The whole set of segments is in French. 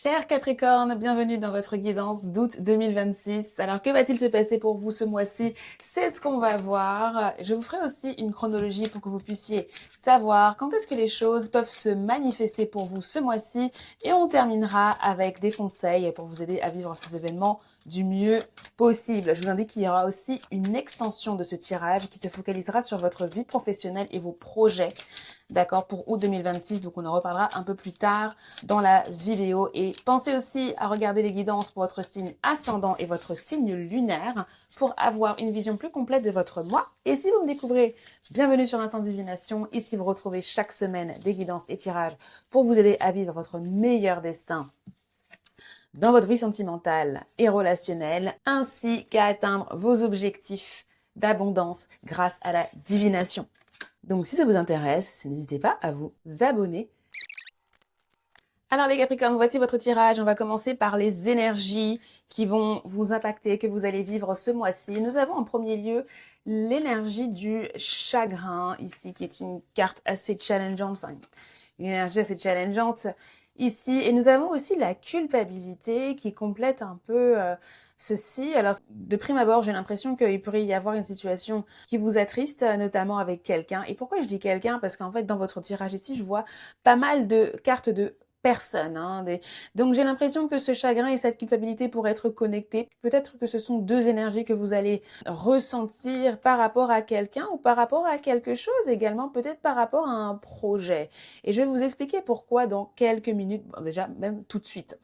Cher Capricorne, bienvenue dans votre guidance d'août 2026. Alors, que va-t-il se passer pour vous ce mois-ci? C'est ce qu'on va voir. Je vous ferai aussi une chronologie pour que vous puissiez savoir quand est-ce que les choses peuvent se manifester pour vous ce mois-ci. Et on terminera avec des conseils pour vous aider à vivre ces événements du mieux possible. Je vous indique qu'il y aura aussi une extension de ce tirage qui se focalisera sur votre vie professionnelle et vos projets. D'accord, pour août 2026, donc on en reparlera un peu plus tard dans la vidéo. Et pensez aussi à regarder les guidances pour votre signe ascendant et votre signe lunaire pour avoir une vision plus complète de votre mois. Et si vous me découvrez, bienvenue sur l'Instant Divination. Ici, vous retrouvez chaque semaine des guidances et tirages pour vous aider à vivre votre meilleur destin dans votre vie sentimentale et relationnelle, ainsi qu'à atteindre vos objectifs d'abondance grâce à la divination. Donc si ça vous intéresse, n'hésitez pas à vous abonner. Alors les Capricornes, voici votre tirage. On va commencer par les énergies qui vont vous impacter, que vous allez vivre ce mois-ci. Nous avons en premier lieu l'énergie du chagrin ici, qui est une carte assez challengeante, enfin une énergie assez challengeante ici. Et nous avons aussi la culpabilité qui complète un peu ceci. Alors, de prime abord, j'ai l'impression qu'il pourrait y avoir une situation qui vous attriste, notamment avec quelqu'un. Et pourquoi je dis quelqu'un? Parce qu'en fait, dans votre tirage ici, je vois pas mal de cartes de personnes. Donc, j'ai l'impression que ce chagrin et cette culpabilité pourraient être connectés. Peut-être que ce sont deux énergies que vous allez ressentir par rapport à quelqu'un ou par rapport à quelque chose également, peut-être par rapport à un projet. Et je vais vous expliquer pourquoi dans quelques minutes, bon, déjà même tout de suite.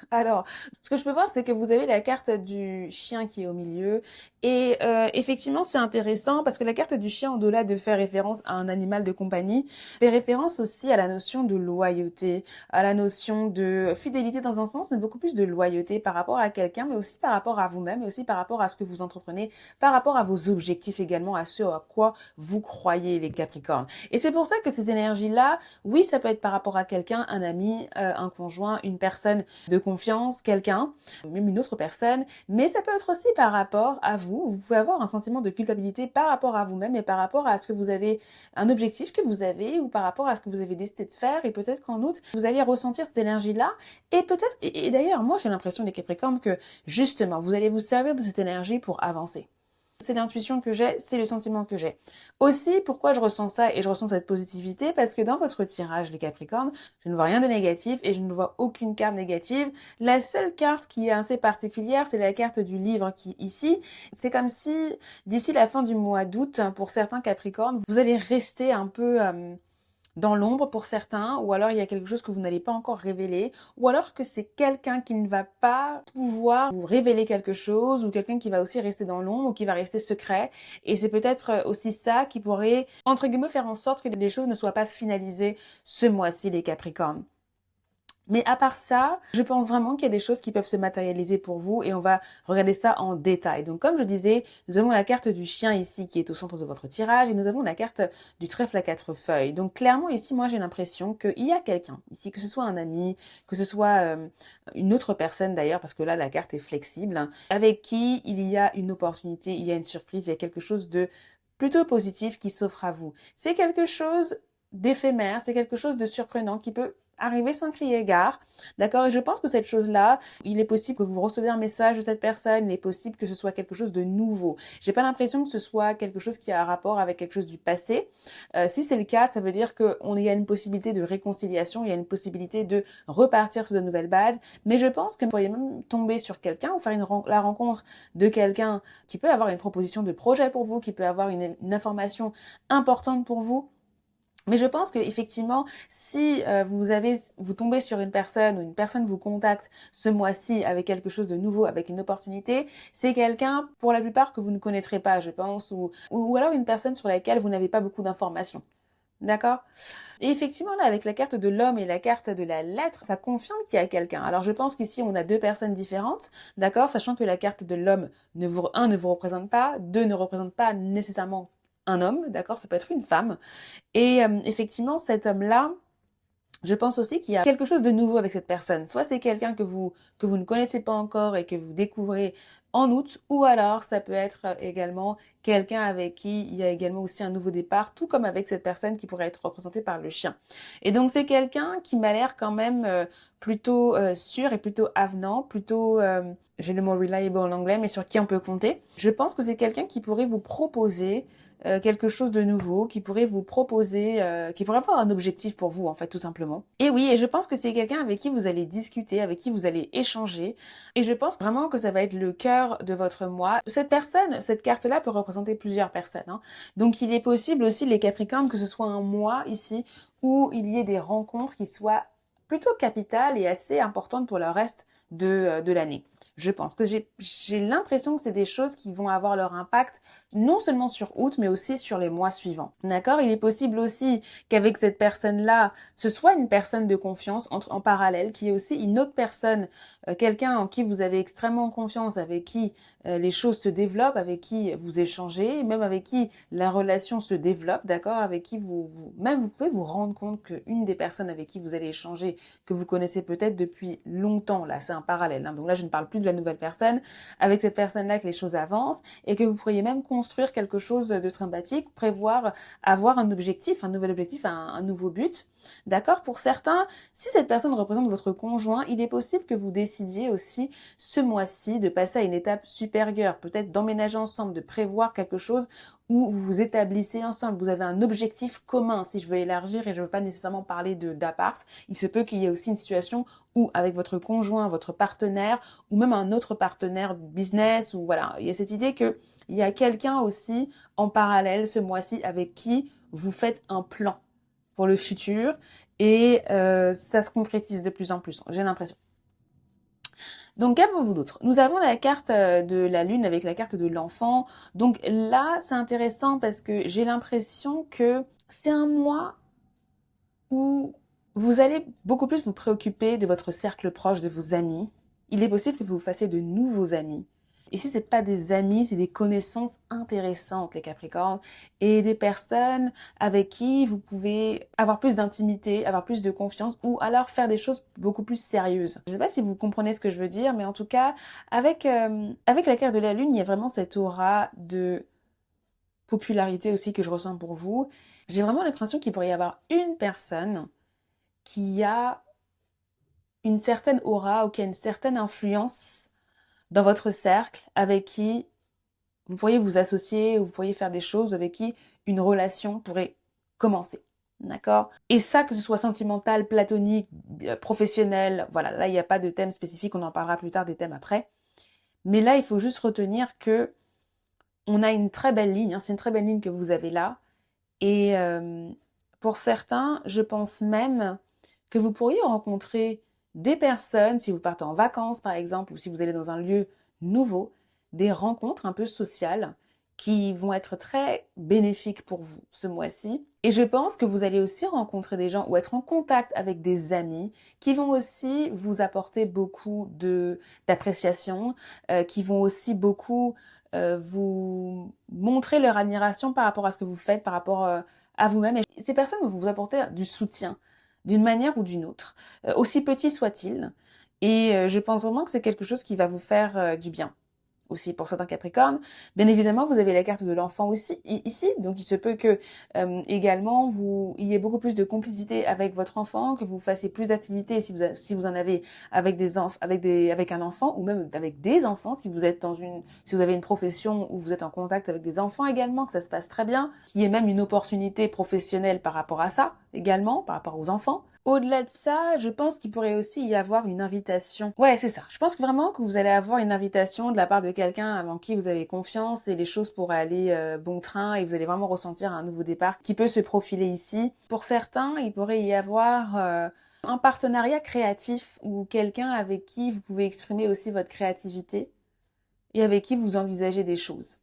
Alors, ce que je peux voir, c'est que vous avez la carte du chien qui est au milieu. Et effectivement, c'est intéressant parce que la carte du chien, au-delà de faire référence à un animal de compagnie, fait référence aussi à la notion de loyauté, à la notion de fidélité dans un sens, mais beaucoup plus de loyauté par rapport à quelqu'un, mais aussi par rapport à vous-même, mais aussi par rapport à ce que vous entreprenez, par rapport à vos objectifs également, à ce à quoi vous croyez, les Capricornes. Et c'est pour ça que ces énergies-là, oui, ça peut être par rapport à quelqu'un, un ami, un conjoint, une personne de confiance, quelqu'un, même une autre personne, mais ça peut être aussi par rapport à vous. Vous pouvez avoir un sentiment de culpabilité par rapport à vous-même et par rapport à ce que vous avez, un objectif que vous avez ou par rapport à ce que vous avez décidé de faire et peut-être qu'en août, vous allez ressentir cette énergie-là et peut-être, et d'ailleurs, moi j'ai l'impression les Capricornes que justement, vous allez vous servir de cette énergie pour avancer. C'est l'intuition que j'ai, c'est le sentiment que j'ai. Aussi, pourquoi je ressens ça et je ressens cette positivité? Parce que dans votre tirage, les Capricornes, je ne vois rien de négatif et je ne vois aucune carte négative. La seule carte qui est assez particulière, c'est la carte du livre qui, ici, c'est comme si, d'ici la fin du mois d'août, pour certains Capricornes, vous allez rester un peu dans l'ombre pour certains, ou alors il y a quelque chose que vous n'allez pas encore révéler, ou alors que c'est quelqu'un qui ne va pas pouvoir vous révéler quelque chose, ou quelqu'un qui va aussi rester dans l'ombre, ou qui va rester secret, et c'est peut-être aussi ça qui pourrait, entre guillemets, faire en sorte que les choses ne soient pas finalisées ce mois-ci, les Capricornes. Mais à part ça, je pense vraiment qu'il y a des choses qui peuvent se matérialiser pour vous et on va regarder ça en détail. Donc comme je disais, nous avons la carte du chien ici qui est au centre de votre tirage et nous avons la carte du trèfle à quatre feuilles. Donc clairement ici, moi j'ai l'impression qu'il y a quelqu'un ici, que ce soit un ami, que ce soit une autre personne d'ailleurs, parce que là la carte est flexible, hein, avec qui il y a une opportunité, il y a une surprise, il y a quelque chose de plutôt positif qui s'offre à vous. C'est quelque chose d'éphémère, c'est quelque chose de surprenant qui peut arriver sans crier gare, d'accord? Et je pense que cette chose-là, il est possible que vous recevez un message de cette personne, il est possible que ce soit quelque chose de nouveau. J'ai pas l'impression que ce soit quelque chose qui a un rapport avec quelque chose du passé. Si c'est le cas, ça veut dire qu'il y a une possibilité de réconciliation, il y a une possibilité de repartir sur de nouvelles bases, mais je pense que vous pourriez même tomber sur quelqu'un ou faire la rencontre de quelqu'un qui peut avoir une proposition de projet pour vous, qui peut avoir une information importante pour vous. Mais je pense que effectivement, si vous tombez sur une personne ou une personne vous contacte ce mois-ci avec quelque chose de nouveau, avec une opportunité, c'est quelqu'un pour la plupart que vous ne connaîtrez pas, je pense, ou alors une personne sur laquelle vous n'avez pas beaucoup d'informations. D'accord? Et effectivement, là, avec la carte de l'homme et la carte de la lettre, ça confirme qu'il y a quelqu'un. Alors, je pense qu'ici, on a deux personnes différentes, d'accord? Sachant que la carte de l'homme, ne vous représente pas, deux, ne représente pas nécessairement un homme, d'accord? Ça peut être une femme. Et effectivement, cet homme-là, je pense aussi qu'il y a quelque chose de nouveau avec cette personne. Soit c'est quelqu'un que vous ne connaissez pas encore et que vous découvrez en août, ou alors ça peut être également quelqu'un avec qui il y a également aussi un nouveau départ, tout comme avec cette personne qui pourrait être représentée par le chien. Et donc c'est quelqu'un qui m'a l'air quand même plutôt sûr et plutôt avenant, plutôt, j'ai le mot reliable en anglais, mais sur qui on peut compter. Je pense que c'est quelqu'un qui pourrait vous proposer quelque chose de nouveau, qui pourrait vous proposer, qui pourrait avoir un objectif pour vous en fait tout simplement. Et oui, et je pense que c'est quelqu'un avec qui vous allez discuter, avec qui vous allez échanger, et je pense vraiment que ça va être le cœur de votre mois. Cette personne, cette carte-là peut représenter plusieurs personnes, hein. Donc il est possible aussi les Capricornes que ce soit un mois ici où il y ait des rencontres qui soient plutôt capitales et assez importantes pour le reste de l'année. Je pense que j'ai l'impression que c'est des choses qui vont avoir leur impact non seulement sur août, mais aussi sur les mois suivants. D'accord? Il est possible aussi qu'avec cette personne-là, ce soit une personne de confiance en parallèle, qui est aussi une autre personne, quelqu'un en qui vous avez extrêmement confiance, avec qui les choses se développent, avec qui vous échangez, même avec qui la relation se développe, d'accord? Avec qui même vous pouvez vous rendre compte qu'une des personnes avec qui vous allez échanger, que vous connaissez peut-être depuis longtemps, là, c'est un parallèle, hein. Donc là, je ne parle plus de la nouvelle personne, avec cette personne-là que les choses avancent, et que vous pourriez même construire quelque chose de sympathique, prévoir, avoir un objectif, un nouvel objectif, un nouveau but. D'accord? Pour certains, si cette personne représente votre conjoint, il est possible que vous décidiez aussi ce mois-ci de passer à une étape supérieure, peut-être d'emménager ensemble, de prévoir quelque chose où vous vous établissez ensemble, vous avez un objectif commun. Si je veux élargir, et je ne veux pas nécessairement parler d'appart, il se peut qu'il y ait aussi une situation où avec votre conjoint, votre partenaire, ou même un autre partenaire business, ou voilà, il y a cette idée que il y a quelqu'un aussi en parallèle ce mois-ci avec qui vous faites un plan pour le futur, et ça se concrétise de plus en plus, j'ai l'impression. Donc, qu'avons-vous d'autre? Nous avons la carte de la lune avec la carte de l'enfant. Donc là, c'est intéressant parce que j'ai l'impression que c'est un mois où vous allez beaucoup plus vous préoccuper de votre cercle proche, de vos amis. Il est possible que vous fassiez de nouveaux amis. Ici, c'est pas des amis, c'est des connaissances intéressantes, les Capricornes, et des personnes avec qui vous pouvez avoir plus d'intimité, avoir plus de confiance, ou alors faire des choses beaucoup plus sérieuses. Je sais pas si vous comprenez ce que je veux dire, mais en tout cas, avec la carte de la Lune, il y a vraiment cette aura de popularité aussi que je ressens pour vous. J'ai vraiment l'impression qu'il pourrait y avoir une personne qui a une certaine aura ou qui a une certaine influence dans votre cercle, avec qui vous pourriez vous associer ou vous pourriez faire des choses, avec qui une relation pourrait commencer. D'accord? Et ça, que ce soit sentimental, platonique, professionnel, voilà, là, il n'y a pas de thème spécifique, on en parlera plus tard des thèmes après. Mais là, il faut juste retenir que on a une très belle ligne, hein, c'est une très belle ligne que vous avez là. Et pour certains, je pense même que vous pourriez rencontrer des personnes, si vous partez en vacances par exemple, ou si vous allez dans un lieu nouveau, des rencontres un peu sociales qui vont être très bénéfiques pour vous ce mois-ci. Et je pense que vous allez aussi rencontrer des gens ou être en contact avec des amis qui vont aussi vous apporter beaucoup d'appréciation, qui vont aussi beaucoup vous montrer leur admiration par rapport à ce que vous faites, par rapport à vous-même. Et ces personnes vont vous apporter du soutien d'une manière ou d'une autre, aussi petit soit-il. Et je pense vraiment que c'est quelque chose qui va vous faire du bien. Aussi pour certains Capricornes. Bien évidemment, vous avez la carte de l'enfant aussi ici, donc il se peut que également il y ait beaucoup plus de complicité avec votre enfant, que vous fassiez plus d'activités si vous en avez avec avec un enfant, ou même avec des enfants si vous êtes si vous avez une profession où vous êtes en contact avec des enfants également, que ça se passe très bien, qu'il y ait même une opportunité professionnelle par rapport à ça également, par rapport aux enfants. Au-delà de ça, je pense qu'il pourrait aussi y avoir une invitation. Ouais, c'est ça. Je pense vraiment que vous allez avoir une invitation de la part de quelqu'un avant qui vous avez confiance, et les choses pourraient aller bon train, et vous allez vraiment ressentir un nouveau départ qui peut se profiler ici. Pour certains, il pourrait y avoir un partenariat créatif ou quelqu'un avec qui vous pouvez exprimer aussi votre créativité et avec qui vous envisagez des choses.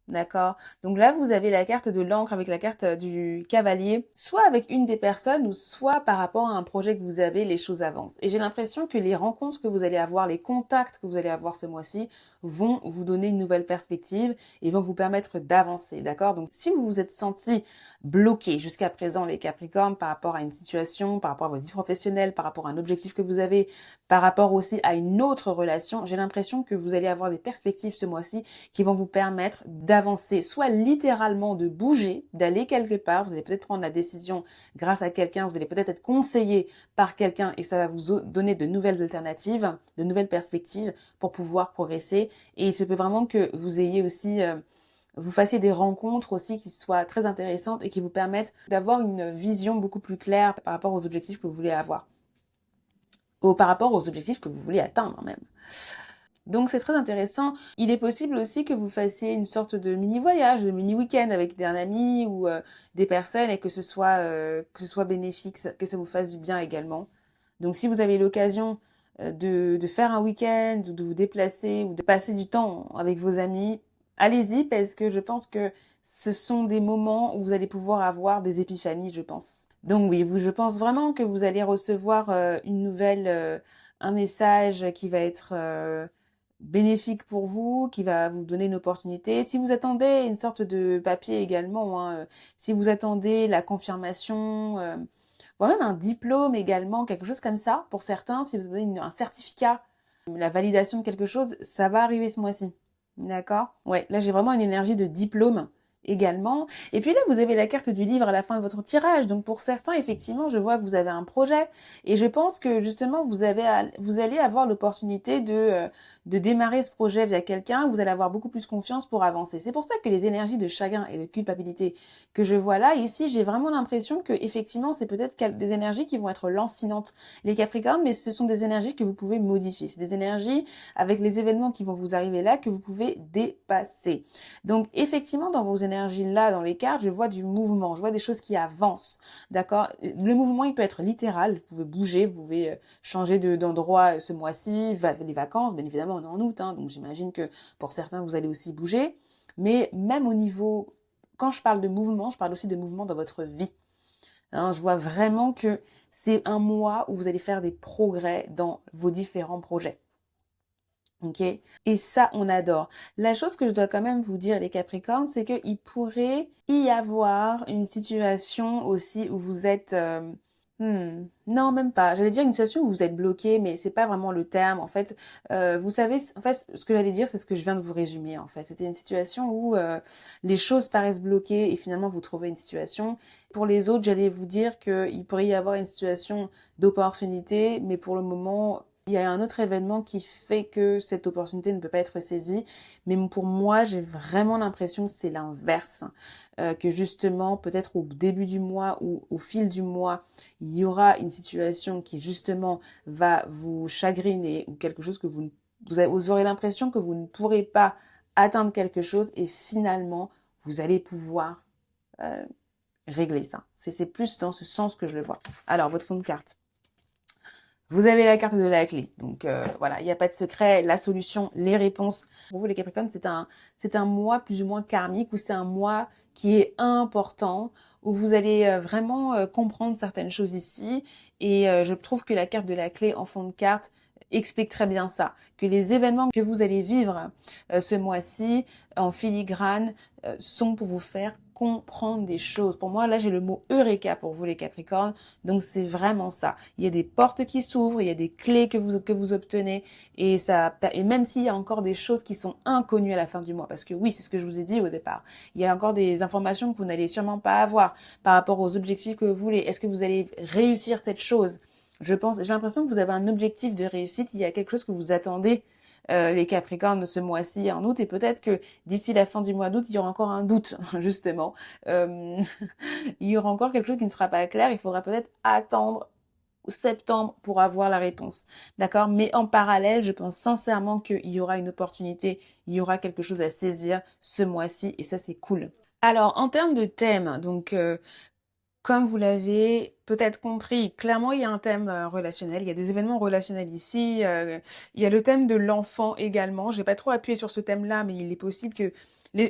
D'accord? Donc là, vous avez la carte de l'encre avec la carte du cavalier, soit avec une des personnes ou soit par rapport à un projet que vous avez, les choses avancent. Et j'ai l'impression que les rencontres que vous allez avoir, les contacts que vous allez avoir ce mois-ci vont vous donner une nouvelle perspective et vont vous permettre d'avancer, d'accord? Donc si vous vous êtes senti bloqué jusqu'à présent, les Capricornes, par rapport à une situation, par rapport à votre vie professionnelle, par rapport à un objectif que vous avez, par rapport aussi à une autre relation, j'ai l'impression que vous allez avoir des perspectives ce mois-ci qui vont vous permettre d'avancer, soit littéralement de bouger, d'aller quelque part. Vous allez peut-être prendre la décision grâce à quelqu'un, vous allez peut-être être conseillé par quelqu'un et ça va vous donner de nouvelles alternatives, de nouvelles perspectives pour pouvoir progresser. Et il se peut vraiment que vous ayez aussi vous fassiez des rencontres aussi qui soient très intéressantes et qui vous permettent d'avoir une vision beaucoup plus claire par rapport aux objectifs que vous voulez avoir. Ou par rapport aux objectifs que vous voulez atteindre même. Donc c'est très intéressant. Il est possible aussi que vous fassiez une sorte de mini voyage, de mini week-end avec un ami ou des personnes et que ce soit bénéfique, que ça vous fasse du bien également. Donc si vous avez l'occasion de faire un week-end, ou de vous déplacer ou de passer du temps avec vos amis, allez-y parce que je pense que ce sont des moments où vous allez pouvoir avoir des épiphanies, je pense. Donc oui, je pense vraiment que vous allez recevoir une nouvelle, un message qui va être bénéfique pour vous, qui va vous donner une opportunité. Si vous attendez une sorte de papier également, hein, si vous attendez la confirmation, voire même un diplôme également, quelque chose comme ça, pour certains, si vous avez un certificat, la validation de quelque chose, ça va arriver ce mois-ci. D'accord? Ouais, là j'ai vraiment une énergie de diplôme également. Et puis là, vous avez la carte du livre à la fin de votre tirage. Donc pour certains, effectivement, je vois que vous avez un projet et je pense que justement, vous allez avoir l'opportunité de démarrer ce projet via quelqu'un. Vous allez avoir beaucoup plus confiance pour avancer. C'est pour ça que les énergies de chagrin et de culpabilité que je vois là, ici, j'ai vraiment l'impression que effectivement, c'est peut-être des énergies qui vont être lancinantes, les Capricornes, mais ce sont des énergies que vous pouvez modifier. C'est des énergies avec les événements qui vont vous arriver là que vous pouvez dépasser. Donc effectivement, dans vos énergies là, dans les cartes, je vois du mouvement, je vois des choses qui avancent, d'accord? Le mouvement, il peut être littéral, vous pouvez bouger, vous pouvez changer d'endroit ce mois-ci, les vacances, bien évidemment, on est en août, hein, donc j'imagine que pour certains, vous allez aussi bouger, mais même au niveau, quand je parle de mouvement, je parle aussi de mouvement dans votre vie. Hein, je vois vraiment que c'est un mois où vous allez faire des progrès dans vos différents projets. Ok? Et ça, on adore. La chose que je dois quand même vous dire, les Capricornes, c'est qu'il pourrait y avoir une situation aussi où vous êtes... non, même pas. J'allais dire une situation où vous êtes bloqué, mais c'est pas vraiment le terme. En fait, vous savez, en fait, ce que j'allais dire, c'est ce que je viens de vous résumer. En fait, c'était une situation où les choses paraissent bloquées et finalement vous trouvez une situation. Pour les autres, j'allais vous dire qu'il pourrait y avoir une situation d'opportunité, mais pour le moment, il y a un autre événement qui fait que cette opportunité ne peut pas être saisie. Mais pour moi, j'ai vraiment l'impression que c'est l'inverse. Que justement, peut-être au début du mois ou au fil du mois, il y aura une situation qui justement va vous chagriner ou quelque chose que vous aurez l'impression que vous ne pourrez pas atteindre quelque chose et finalement, vous allez pouvoir régler ça. C'est plus dans ce sens que je le vois. Alors, votre fond de carte. Vous avez la carte de la clé. Donc voilà, il n'y a pas de secret, la solution, les réponses. Pour vous les Capricornes, c'est un mois plus ou moins karmique ou c'est un mois qui est important où vous allez vraiment comprendre certaines choses ici et je trouve que la carte de la clé en fond de carte explique très bien ça, que les événements que vous allez vivre ce mois-ci en filigrane sont pour vous faire comprendre des choses. Pour moi, là, j'ai le mot Eureka pour vous, les Capricornes. Donc, c'est vraiment ça. Il y a des portes qui s'ouvrent, il y a des clés que vous obtenez et même s'il y a encore des choses qui sont inconnues à la fin du mois, parce que oui, c'est ce que je vous ai dit au départ. Il y a encore des informations que vous n'allez sûrement pas avoir par rapport aux objectifs que vous voulez. Est-ce que vous allez réussir cette chose? J'ai l'impression que vous avez un objectif de réussite. Il y a quelque chose que vous attendez les Capricornes ce mois-ci en août et peut-être que d'ici la fin du mois d'août, il y aura encore un doute, justement. Il y aura encore quelque chose qui ne sera pas clair. Il faudra peut-être attendre septembre pour avoir la réponse. D'accord? Mais en parallèle, je pense sincèrement qu'il y aura une opportunité, il y aura quelque chose à saisir ce mois-ci et ça, c'est cool. Alors, en termes de thème, donc Comme vous l'avez peut-être compris, clairement, il y a un thème relationnel, il y a des événements relationnels ici, il y a le thème de l'enfant également. J'ai pas trop appuyé sur ce thème-là, mais il est possible que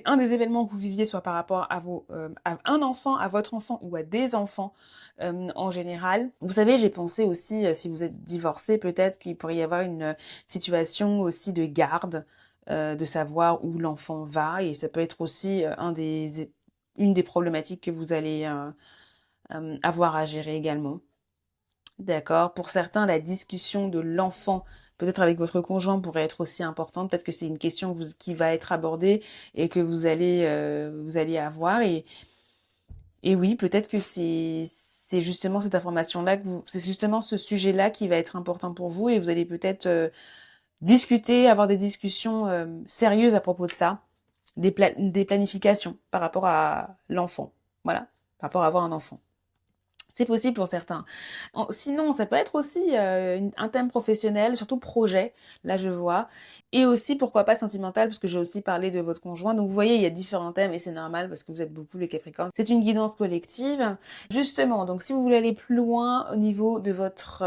un des événements que vous viviez soit par rapport à un enfant, à votre enfant ou à des enfants en général. Vous savez, j'ai pensé aussi, si vous êtes divorcé, peut-être qu'il pourrait y avoir une situation aussi de garde, de savoir où l'enfant va, et ça peut être aussi une des problématiques que vous allez avoir à gérer également. D'accord. Pour certains, la discussion de l'enfant, peut-être avec votre conjoint, pourrait être aussi importante. Peut-être que c'est une question qui va être abordée et que vous allez avoir. Et oui, peut-être que c'est justement cette information-là c'est justement ce sujet-là qui va être important pour vous, et vous allez peut-être discuter, avoir des discussions sérieuses à propos de ça, des planifications par rapport à l'enfant. Voilà, par rapport à avoir un enfant. C'est possible pour certains. Sinon, ça peut être aussi un thème professionnel, surtout projet, là je vois. Et aussi, pourquoi pas sentimental, parce que j'ai aussi parlé de votre conjoint. Donc vous voyez, il y a différents thèmes et c'est normal parce que vous êtes beaucoup les Capricornes. C'est une guidance collective. Justement, donc si vous voulez aller plus loin au niveau de votre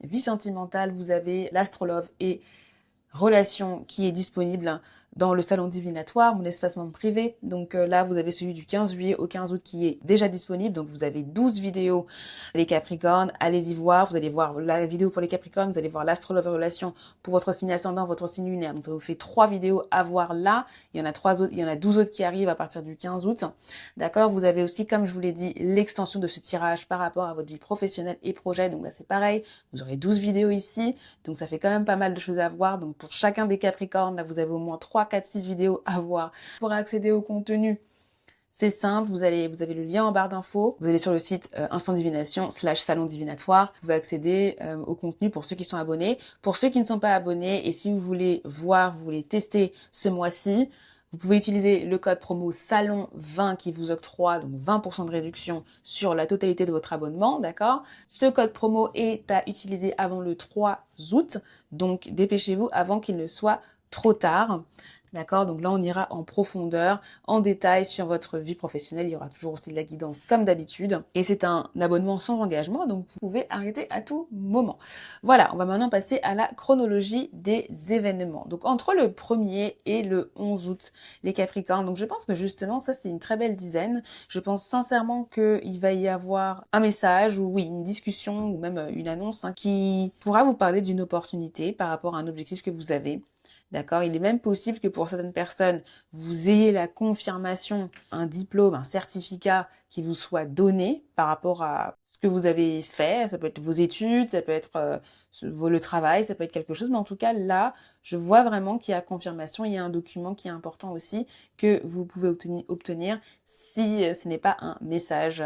vie sentimentale, vous avez l'astrologue et relation qui est disponible dans le salon divinatoire, mon espace membre privé. Donc là, vous avez celui du 15 juillet au 15 août qui est déjà disponible. Donc vous avez 12 vidéos, les Capricornes. Allez-y voir. Vous allez voir la vidéo pour les Capricornes. Vous allez voir l'astrologue relation pour votre signe ascendant, votre signe lunaire. Donc ça vous fait 3 vidéos à voir là. Il y en a 3 autres, il y en a 12 autres qui arrivent à partir du 15 août. D'accord? Vous avez aussi, comme je vous l'ai dit, l'extension de ce tirage par rapport à votre vie professionnelle et projet. Donc là, c'est pareil. Vous aurez 12 vidéos ici. Donc ça fait quand même pas mal de choses à voir. Donc pour chacun des Capricornes, là, vous avez au moins 3, 4, 6 vidéos à voir. Pour accéder au contenu, c'est simple, vous avez le lien en barre d'infos, vous allez sur le site Instant Divination /salon divinatoire, vous pouvez accéder au contenu pour ceux qui sont abonnés. Pour ceux qui ne sont pas abonnés, et si vous voulez voir, vous voulez tester ce mois-ci, vous pouvez utiliser le code promo SALON20 qui vous octroie donc 20% de réduction sur la totalité de votre abonnement, d'accord? Ce code promo est à utiliser avant le 3 août, donc dépêchez-vous avant qu'il ne soit trop tard. D'accord? Donc là, on ira en profondeur, en détail sur votre vie professionnelle. Il y aura toujours aussi de la guidance comme d'habitude. Et c'est un abonnement sans engagement, donc vous pouvez arrêter à tout moment. Voilà, on va maintenant passer à la chronologie des événements. Donc entre le 1er et le 11 août, les Capricornes. Donc je pense que justement, ça c'est une très belle dizaine. Je pense sincèrement qu'il va y avoir un message, ou oui, une discussion, ou même une annonce qui pourra vous parler d'une opportunité par rapport à un objectif que vous avez. D'accord? Il est même possible que pour certaines personnes, vous ayez la confirmation, un diplôme, un certificat qui vous soit donné par rapport à ce que vous avez fait. Ça peut être vos études, ça peut être le travail, ça peut être quelque chose. Mais en tout cas, là, je vois vraiment qu'il y a confirmation. Il y a un document qui est important aussi que vous pouvez obtenir si ce n'est pas un message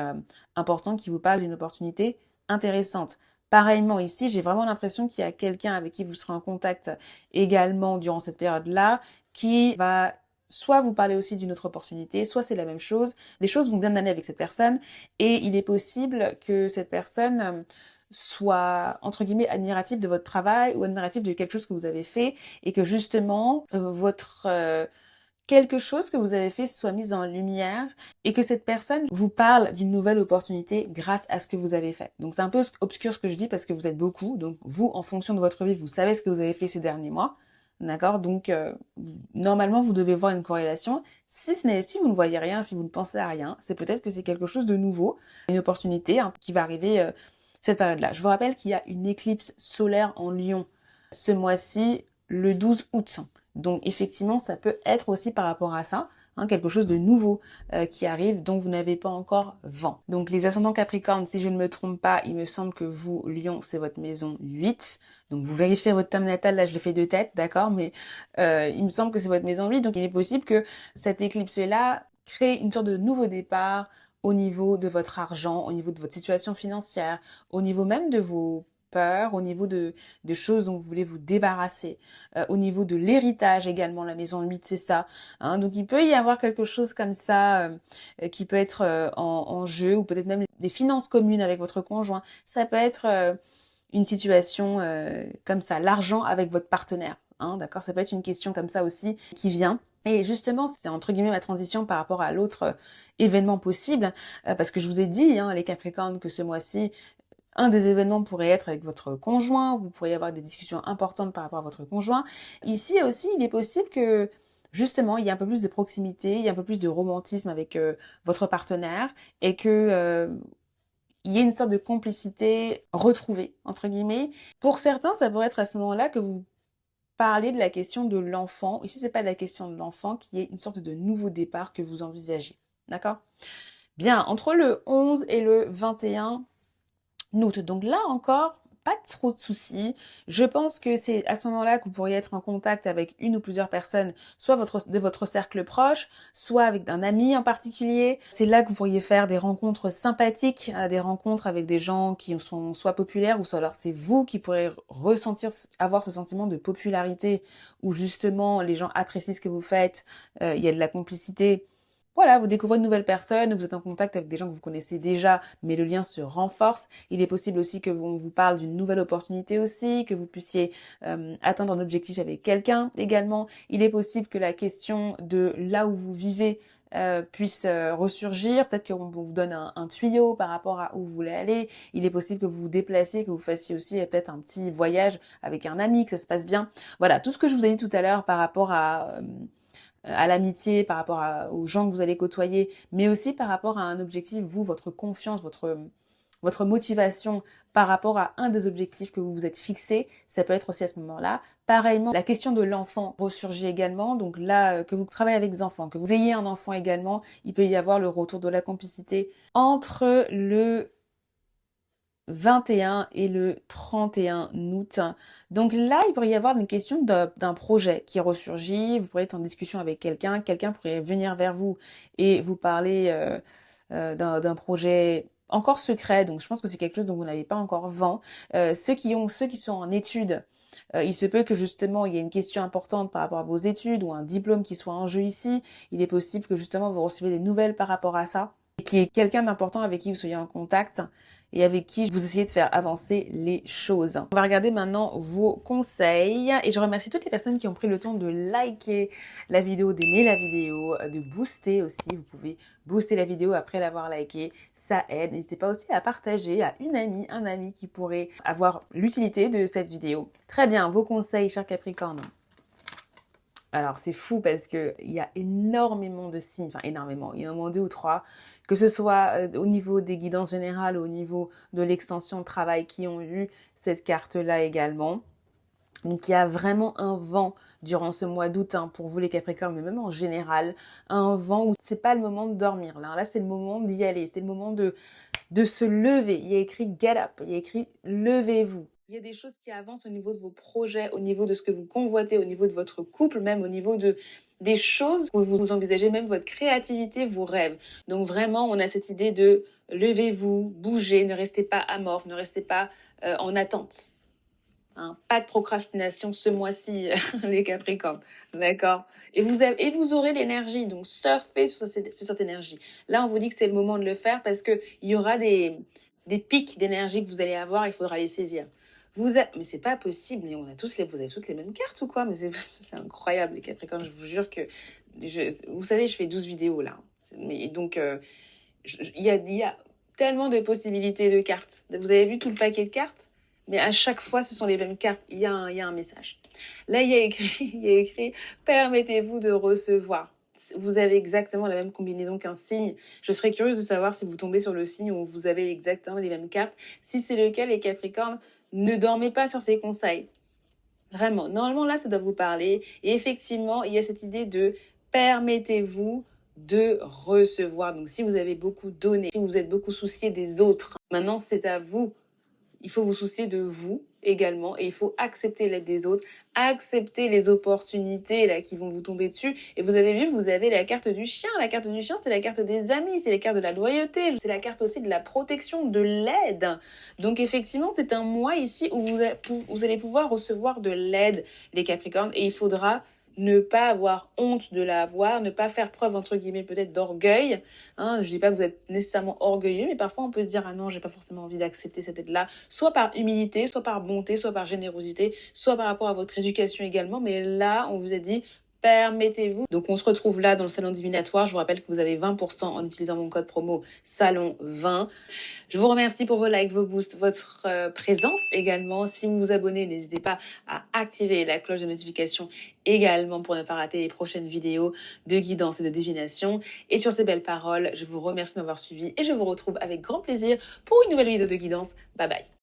important qui vous parle d'une opportunité intéressante. Pareillement ici, j'ai vraiment l'impression qu'il y a quelqu'un avec qui vous serez en contact également durant cette période-là, qui va soit vous parler aussi d'une autre opportunité, soit c'est la même chose. Les choses vont bien aller avec cette personne, et il est possible que cette personne soit, entre guillemets, admirative de votre travail ou admirative de quelque chose que vous avez fait, et que justement, quelque chose que vous avez fait soit mis en lumière, et que cette personne vous parle d'une nouvelle opportunité grâce à ce que vous avez fait. Donc c'est un peu obscur ce que je dis parce que vous êtes beaucoup. Donc vous, en fonction de votre vie, vous savez ce que vous avez fait ces derniers mois. D'accord? Donc normalement, vous devez voir une corrélation. Si vous ne voyez rien, si vous ne pensez à rien, c'est peut-être que c'est quelque chose de nouveau, une opportunité qui va arriver cette période-là. Je vous rappelle qu'il y a une éclipse solaire en Lion ce mois-ci, le 12 août. Donc effectivement, ça peut être aussi par rapport à ça, quelque chose de nouveau qui arrive, dont vous n'avez pas encore vent. Donc les ascendants Capricorne, si je ne me trompe pas, il me semble que vous, Lion, c'est votre maison 8. Donc vous vérifiez votre thème natal, là je le fais de tête, d'accord, mais il me semble que c'est votre maison 8, donc il est possible que cette éclipse-là crée une sorte de nouveau départ au niveau de votre argent, au niveau de votre situation financière, au niveau même de vos peur, au niveau de choses dont vous voulez vous débarrasser, au niveau de l'héritage également, la maison 8, c'est ça. Donc il peut y avoir quelque chose comme ça qui peut être en jeu, ou peut-être même des finances communes avec votre conjoint. Ça peut être une situation comme ça, l'argent avec votre partenaire. D'accord, ça peut être une question comme ça aussi qui vient. Et justement, c'est entre guillemets ma transition par rapport à l'autre événement possible, parce que je vous ai dit, hein, les Capricornes, que ce mois-ci, un des événements pourrait être avec votre conjoint, vous pourriez avoir des discussions importantes par rapport à votre conjoint. Ici aussi, il est possible que justement, il y ait un peu plus de proximité, il y ait un peu plus de romantisme avec votre partenaire et que il y ait une sorte de complicité retrouvée, entre guillemets. Pour certains, ça pourrait être à ce moment-là que vous parlez de la question de l'enfant. Ici, c'est pas de la question de l'enfant, qui est une sorte de nouveau départ que vous envisagez. D'accord? Bien, entre le 11 et le 21 août. Donc là encore, pas trop de soucis. Je pense que c'est à ce moment-là que vous pourriez être en contact avec une ou plusieurs personnes, soit de votre cercle proche, soit avec un ami en particulier. C'est là que vous pourriez faire des rencontres sympathiques, des rencontres avec des gens qui sont soit populaires ou soit alors c'est vous qui pourrez avoir ce sentiment de popularité où justement les gens apprécient ce que vous faites, il y a de la complicité. Voilà, vous découvrez une nouvelle personne, vous êtes en contact avec des gens que vous connaissez déjà, mais le lien se renforce. Il est possible aussi que on vous parle d'une nouvelle opportunité aussi, que vous puissiez atteindre un objectif avec quelqu'un également. Il est possible que la question de là où vous vivez puisse ressurgir. Peut-être qu'on vous donne un tuyau par rapport à où vous voulez aller. Il est possible que vous vous déplaciez, que vous fassiez aussi peut-être un petit voyage avec un ami, que ça se passe bien. Voilà, tout ce que je vous ai dit tout à l'heure par rapport à l'amitié, par rapport aux gens que vous allez côtoyer, mais aussi par rapport à un objectif, vous, votre confiance, votre motivation par rapport à un des objectifs que vous vous êtes fixé, ça peut être aussi à ce moment-là. Pareillement, la question de l'enfant ressurgit également, donc là, que vous travaillez avec des enfants, que vous ayez un enfant également, il peut y avoir le retour de la complicité entre le 21 et le 31 août. Donc là, il pourrait y avoir une question d'un projet qui ressurgit. Vous pourriez être en discussion avec quelqu'un. Quelqu'un pourrait venir vers vous et vous parler d'un projet encore secret. Donc je pense que c'est quelque chose dont vous n'avez pas encore vent. Ceux qui sont en études, il se peut que justement il y ait une question importante par rapport à vos études ou un diplôme qui soit en jeu ici. Il est possible que justement vous recevez des nouvelles par rapport à ça et qu'il y ait quelqu'un d'important avec qui vous soyez en contact et avec qui vous essayez de faire avancer les choses. On va regarder maintenant vos conseils et je remercie toutes les personnes qui ont pris le temps de liker la vidéo, d'aimer la vidéo, de booster aussi. Vous pouvez booster la vidéo après l'avoir likée, ça aide. N'hésitez pas aussi à partager à une amie, un ami qui pourrait avoir l'utilité de cette vidéo. Très bien, vos conseils, chers Capricornes. Alors c'est fou parce que il y a énormément de signes, enfin énormément, il y en a au moins 2 ou 3, que ce soit au niveau des guidances générales, au niveau de l'extension de travail qui ont eu cette carte-là également. Donc il y a vraiment un vent durant ce mois d'août pour vous les Capricornes, mais même en général, un vent où c'est pas le moment de dormir. Là c'est le moment d'y aller, c'est le moment de se lever. Il y a écrit get up, il y a écrit levez-vous. Il y a des choses qui avancent au niveau de vos projets, au niveau de ce que vous convoitez, au niveau de votre couple, même au niveau des choses que vous envisagez, même votre créativité, vos rêves. Donc vraiment, on a cette idée de levez-vous, bougez, ne restez pas amorphe, ne restez pas en attente. Hein, pas de procrastination ce mois-ci, les Capricornes, d'accord? Et vous aurez l'énergie, donc surfez sur cette énergie. Là, on vous dit que c'est le moment de le faire parce que il y aura des pics d'énergie que vous allez avoir, il faudra les saisir. Mais c'est pas possible, mais vous avez tous les mêmes cartes ou quoi? Mais c'est incroyable, les Capricornes, je vous jure que, vous savez, je fais 12 vidéos là. Mais donc, il y a tellement de possibilités de cartes. Vous avez vu tout le paquet de cartes? Mais à chaque fois, ce sont les mêmes cartes. Il y a un message. Là, il y a écrit, permettez-vous de recevoir. Vous avez exactement la même combinaison qu'un signe. Je serais curieuse de savoir si vous tombez sur le signe où vous avez exactement les mêmes cartes. Si c'est le cas, les Capricornes, ne dormez pas sur ces conseils. Vraiment. Normalement, là, ça doit vous parler. Et effectivement, il y a cette idée de permettez-vous de recevoir. Donc, si vous avez beaucoup donné, si vous êtes beaucoup soucié des autres, maintenant, c'est à vous. Il faut vous soucier de vous également et il faut accepter l'aide des autres, accepter les opportunités là qui vont vous tomber dessus. Et vous avez vu, vous avez la carte du chien. La carte du chien, c'est la carte des amis, c'est la carte de la loyauté, c'est la carte aussi de la protection, de l'aide. Donc effectivement, c'est un mois ici où vous allez pouvoir recevoir de l'aide, les Capricornes, et il faudra ne pas avoir honte de l'avoir, ne pas faire preuve, entre guillemets, peut-être d'orgueil. Je dis pas que vous êtes nécessairement orgueilleux, mais parfois on peut se dire, ah non, j'ai pas forcément envie d'accepter cette aide-là, soit par humilité, soit par bonté, soit par générosité, soit par rapport à votre éducation également. Mais là, on vous a dit, permettez-vous. Donc on se retrouve là dans le salon divinatoire. Je vous rappelle que vous avez 20% en utilisant mon code promo SALON20. Je vous remercie pour vos likes, vos boosts, votre présence également. Si vous vous abonnez, n'hésitez pas à activer la cloche de notification également pour ne pas rater les prochaines vidéos de guidance et de divination. Et sur ces belles paroles, je vous remercie de m'avoir suivi et je vous retrouve avec grand plaisir pour une nouvelle vidéo de guidance. Bye bye.